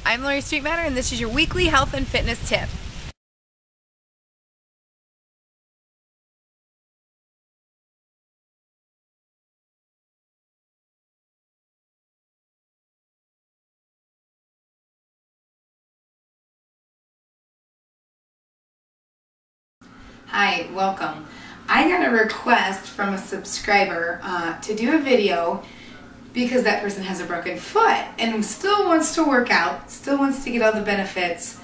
I'm Streitmatter, and this is your weekly health and fitness tip. Hi, welcome. I got a request from a subscriber to do a video because that person has a broken foot and still wants to work out, still wants to get all the benefits,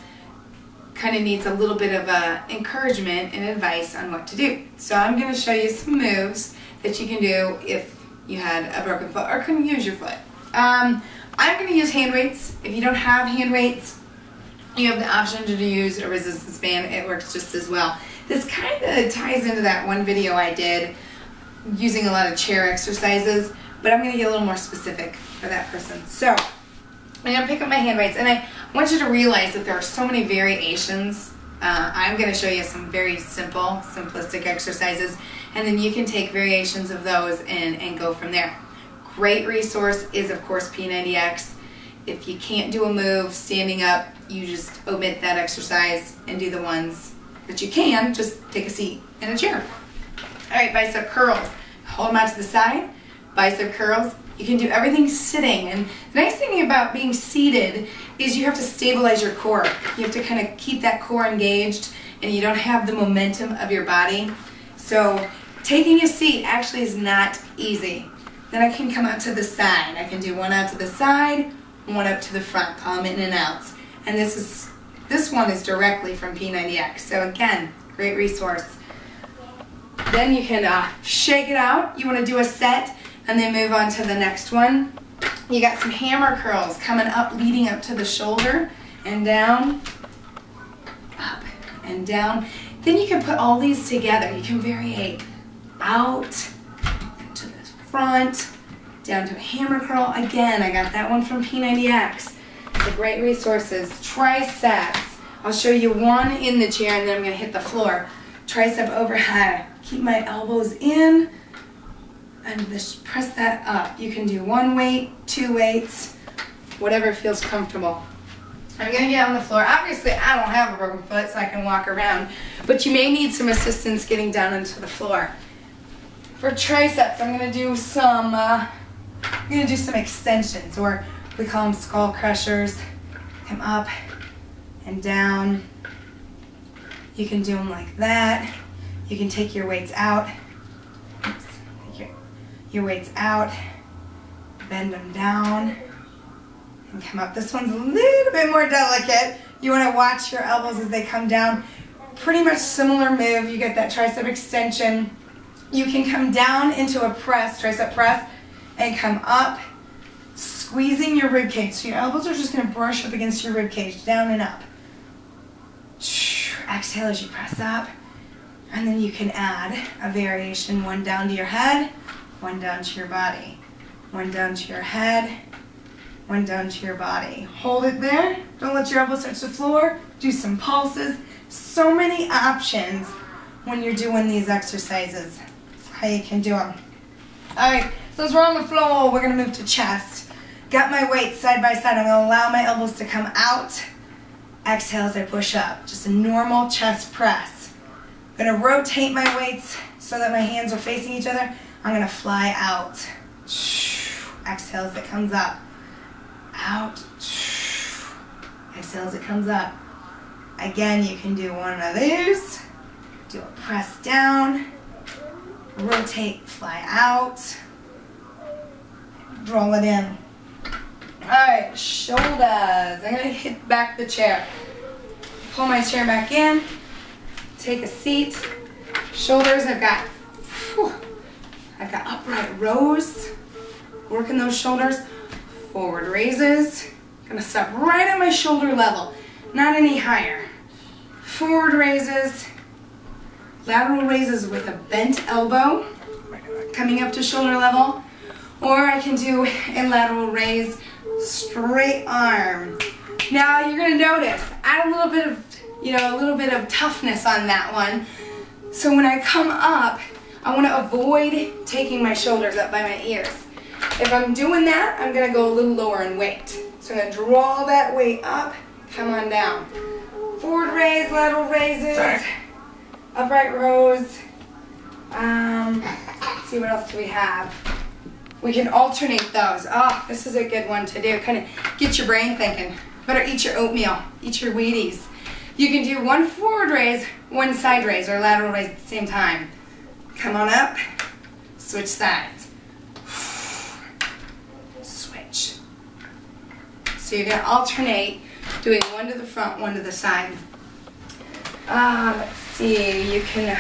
kind of needs a little bit of encouragement and advice on what to do. So I'm going to show you some moves that you can do if you had a broken foot or couldn't use your foot. I'm going to use hand weights. If you don't have hand weights, you have the option to use a resistance band. It works just as well. This kind of ties into that one video I did using a lot of chair exercises, but I'm going to get a little more specific for that person. So I'm going to pick up my hand weights, and I want you to realize that there are so many variations. I'm going to show you some very simple, simplistic exercises, and then you can take variations of those and go from there. Great resource is, of course, P90X. If you can't do a move standing up, you just omit that exercise and do the ones that you can. Just take a seat in a chair. All right, bicep curls. Hold them out to the side. Bicep curls. You can do everything sitting. And the nice thing about being seated is you have to stabilize your core. You have to kind of keep that core engaged, and you don't have the momentum of your body. So taking a seat actually is not easy. Then I can come out to the side. I can do one out to the side, one up to the front. Call them in and outs. And this one is directly from P90X. So again, great resource. Then you can shake it out. You want to do a set and then move on to the next one. You got some hammer curls coming up, leading up to the shoulder and down, up and down. Then you can put all these together. You can variate out to the front, down to a hammer curl. Again, I got that one from P90X. The great resources. Triceps. I'll show you one in the chair and then I'm going to hit the floor. Tricep overhead. Keep my elbows in and just press that up. You can do one weight, two weights, whatever feels comfortable. I'm going to get on the floor. Obviously, I don't have a broken foot, so I can walk around, but you may need some assistance getting down into the floor. For triceps, I'm going to do some extensions, or we call them skull crushers. Come up and down. You can do them like that. You can take your weights out. Oops. Take your weights out. Bend them down and come up. This one's a little bit more delicate. You want to watch your elbows as they come down. Pretty much similar move. You get that tricep extension. You can come down into a press, tricep press, and come up, squeezing your rib cage. So your elbows are just going to brush up against your rib cage, down and up. Exhale as you press up. And then you can add a variation, one down to your head, one down to your body. One down to your head, one down to your body. Hold it there. Don't let your elbows touch the floor. Do some pulses. So many options when you're doing these exercises. That's how you can do them. All right, since we're on the floor, we're going to move to chest. Got my weights side by side. I'm going to allow my elbows to come out. Exhale as I push up. Just a normal chest press. I'm going to rotate my weights so that my hands are facing each other. I'm going to fly out. Exhale as it comes up. Out. Exhale as it comes up. Again, you can do one of these. Do a press down. Rotate, fly out. Roll it in. Alright, shoulders. I'm going to hit back the chair. Pull my chair back in. Take a seat. Shoulders, I've got upright rows. Working those shoulders. Forward raises. Going to stop right at my shoulder level. Not any higher. Forward raises. Lateral raises with a bent elbow. Coming up to shoulder level. Or I can do a lateral raise. Straight arm. Now you're going to notice, add a little bit of toughness on that one. So when I come up, I want to avoid taking my shoulders up by my ears. If I'm doing that, I'm going to go a little lower in weight. So I'm going to draw that weight up, come on down. Forward raise, lateral raises, upright rows. Let's see, what else do we have? We can alternate those. Oh, this is a good one to do. Kind of get your brain thinking. Better eat your oatmeal, eat your Wheaties. You can do one forward raise, one side raise, or lateral raise at the same time. Come on up, switch sides. Switch. So you're going to alternate doing one to the front, one to the side. Let's see, you can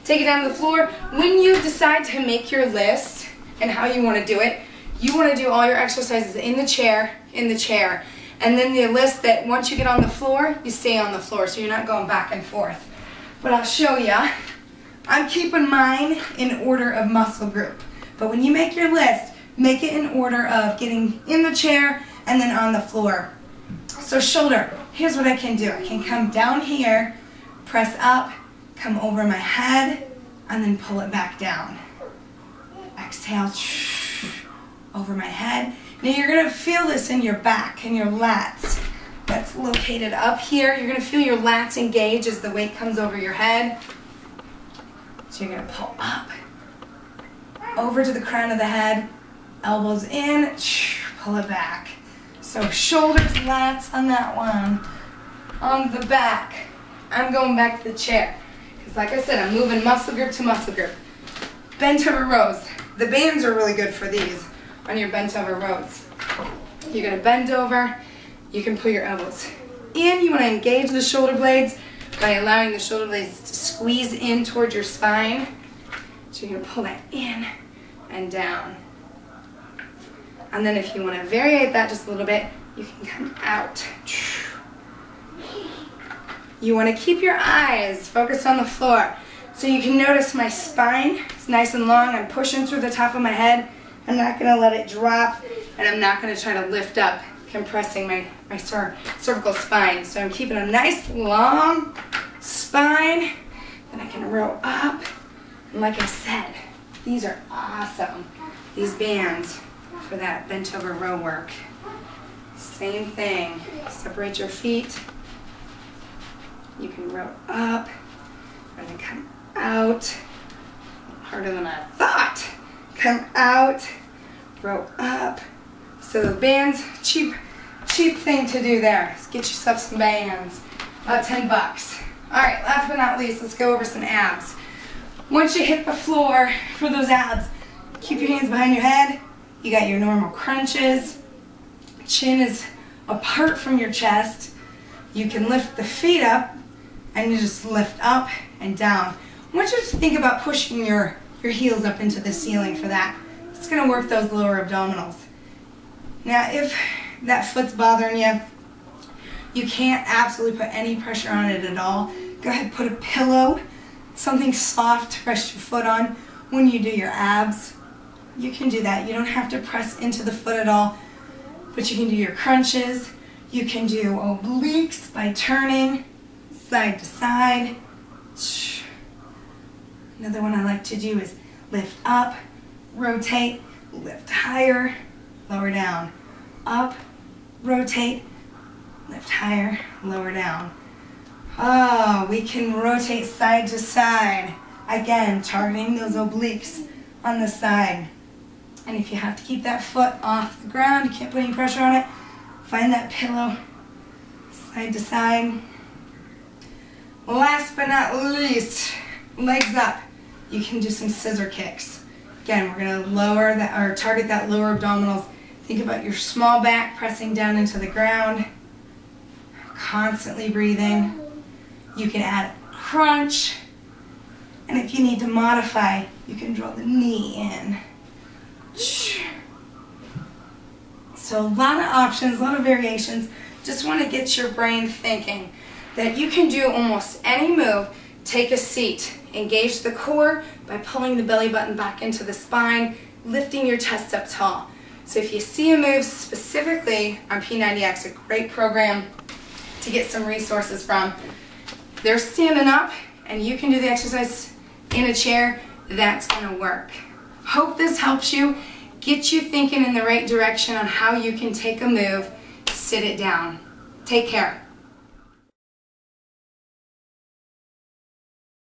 take it down to the floor. When you decide to make your list and how you want to do it, you want to do all your exercises in the chair, and then the list that once you get on the floor, you stay on the floor, so you're not going back and forth. But I'll show you. I'm keeping mine in order of muscle group. But when you make your list, make it in order of getting in the chair and then on the floor. So shoulder, here's what I can do. I can come down here, press up, come over my head, and then pull it back down. Exhale, over my head. Now you're going to feel this in your back and your lats. That's located up here. You're going to feel your lats engage as the weight comes over your head. So you're going to pull up, over to the crown of the head, elbows in, pull it back. So shoulders, lats on that one. On the back, I'm going back to the chair. Because like I said, I'm moving muscle group to muscle group. Bent over rows. The bands are really good for these on your bent over rows. You're going to bend over. You can pull your elbows in. You want to engage the shoulder blades by allowing the shoulder blades to squeeze in towards your spine. So you're going to pull that in and down. And then if you want to variate that just a little bit, you can come out. You want to keep your eyes focused on the floor. So you can notice my spine is nice and long. I'm pushing through the top of my head. I'm not going to let it drop, and I'm not going to try to lift up, compressing my cervical spine. So I'm keeping a nice long spine. Then I can row up. And like I said, these are awesome. These bands for that bent over row work. Same thing. Separate your feet. You can row up and then come out. Harder than I thought. Come out, row up. So the bands, cheap thing to do there. Is get yourself some bands. About 10 bucks. All right, last but not least, let's go over some abs. Once you hit the floor for those abs, keep your hands behind your head. You got your normal crunches. Chin is apart from your chest. You can lift the feet up and you just lift up and down. I want you to think about pushing your heels up into the ceiling for that. It's going to work those lower abdominals. Now, if that foot's bothering you, you can't absolutely put any pressure on it at all. Go ahead and put a pillow, something soft to rest your foot on when you do your abs. You can do that. You don't have to press into the foot at all, but you can do your crunches. You can do obliques by turning side to side. Another one I like to do is lift up, rotate, lift higher, lower down. Up, rotate, lift higher, lower down. Oh, we can rotate side to side. Again, targeting those obliques on the side. And if you have to keep that foot off the ground, you can't put any pressure on it, find that pillow, side to side. Last but not least, legs up. You can do some scissor kicks. Again, we're going to lower that or target that lower abdominals. Think about your small back pressing down into the ground. Constantly breathing. You can add a crunch. And if you need to modify, you can draw the knee in. So a lot of options, a lot of variations. Just want to get your brain thinking that you can do almost any move. Take a seat. Engage the core by pulling the belly button back into the spine, lifting your chest up tall. So if you see a move specifically on P90X, a great program to get some resources from, they're standing up and you can do the exercise in a chair, that's going to work. Hope this helps you, get you thinking in the right direction on how you can take a move, sit it down. Take care.